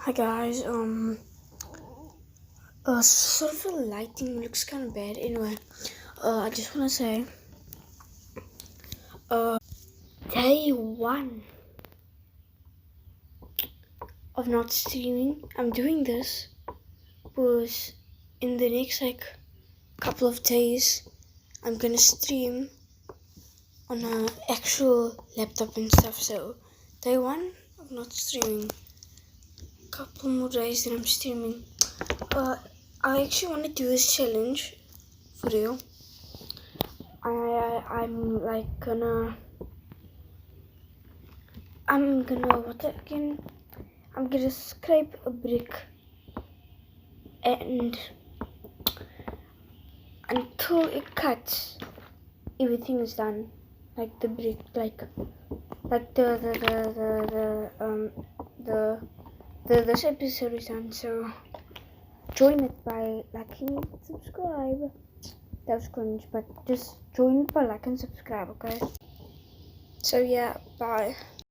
Hi guys, sort of the lighting looks kind of bad. Anyway, I just want to say, day one of not streaming. I'm doing this because in the next couple of days, I'm gonna stream on an actual laptop and stuff. So, day one of not streaming. Couple more days that I'm streaming. I actually want to do this challenge for real. I'm gonna scrape a brick, and until it cuts, everything is done. Like the brick, like this episode is done. So join it by liking and subscribe. That was cringe, but just join it by like and subscribe, okay? So yeah, bye.